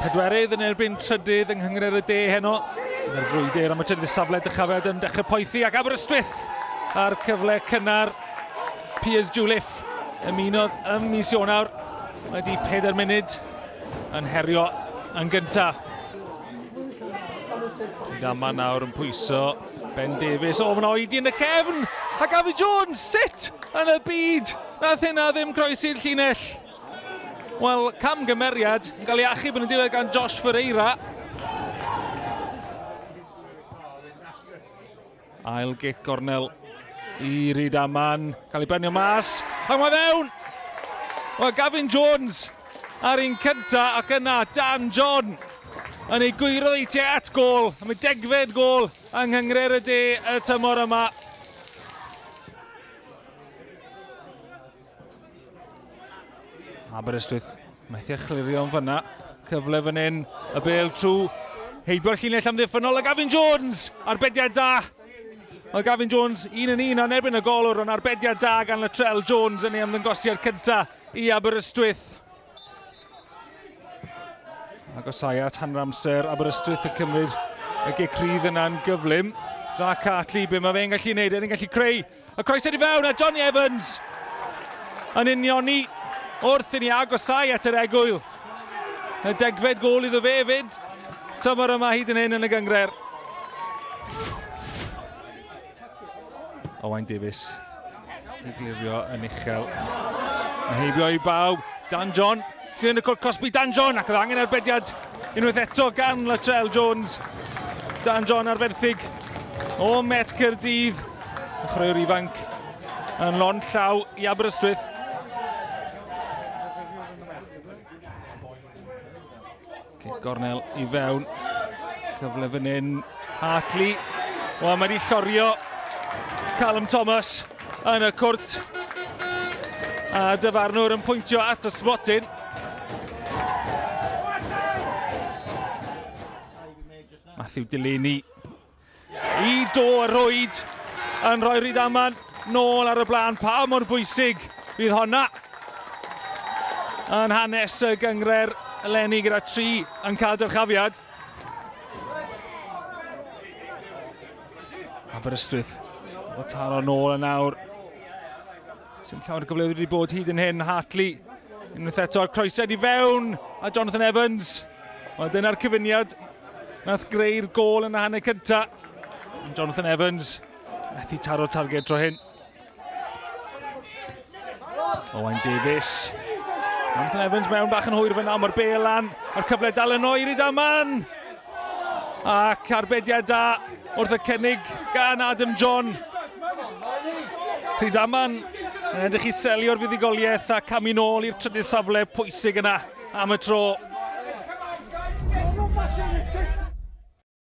pedwerydd yn erbyn trydydd yng Nghynghrair y de heno. Yr frwydr am y trydydd safle dychafed yn dechrau poethi ac Aberystwyth ar cyfle cynnar. Piers Juliff ymunodd ym mis Ionawr wedi 4 munud yn herio yn gyntaf. Rhydaman nawr yn pwyso. Ben Davies, o mae'n oedi yn y cefn, a Gavin Jones, sut yn y byd? Nath hynna ddim croesi'r llinell. Wel, camgymeriad yn cael ei achub yn y diwedd gan Josh Ferreira. Ail gic gornel i Rhydaman, cael ei benio mas, ac mae fewn! Wel, Gavin Jones ar un cynta ac yna Dan John yn ei gwirodd ei tua at gol, am ei 10fed gol yng Nghynghrair y de y tymor yma. Aberystwyth methu chlirio yn fyna, cyfle fan hyn, y bêl trw, heibio'r llinell amddiffynol, a Gavin Jones, arbediad da. Mae Gavin Jones 1-1 yn erbyn y golwr, ond arbediad da gan Latrell Jones yn ei ymddangosiad cynta i Aberystwyth. Agosaiad hanner amser, Aberystwyth yn cymryd y gic rydd yna'n gyflym. Zach Hartley, be mae fe'n gallu neud, yn gallu creu y croesed i fewn, a Johnny Evans yn unioni wrth i ni agosau at yr egwyl. Y 10fed gol iddo fe fyd, tymor yma hyd yn hyn yn y Nghynghrair. Owain Davies, i glirio yn uchel. Mae heibio i bawb, Dan John, sydd yn y cwrt cosbi Dan John, ac oedd angen arbediad unwaith eto gan Latrell Jones. Dan John ar fenthyg o Met Caerdydd. Chwaraewr ifanc yn lon llaw i Aberystwyth. Cic gornel i fewn. Cyfle fan hyn. Hartley. Wel, mae wedi llorio Callum Thomas yn y cwrt. A dyfarnwr yn pwyntio at y sbotyn. Matthew Dilyn i do y rwyd yn rhoi Rhydaman nôl ar y blaen. Pa mor bwysig fydd honna yn hanes y Nghynghrair eleni gyda 3 yn cael dyrchafiad. Aberystwyth o taro nôl yn nawr. Sy'n llawer gyfleoedd wedi bod hyd yn hyn. Hartley unwaith eto ar croesed i fewn, a Jonathan Evans. Wel, dyna'r cyfuniad nath greu'r gol yn y hanner cynta. Jonathan Evans methu taro targed dro hyn. Owain Davies. Jonathan Evans mewn bach yn hwyr fyna, mae'r bêl lan. Mae'r cyfle dal yn oer i Rhydaman. Ac arbediad da wrth y cynnig gan Adam John. Rhydaman yn edrych i selio'r fuddugoliaeth a camu nôl i'r trydydd safle pwysig yna am y tro.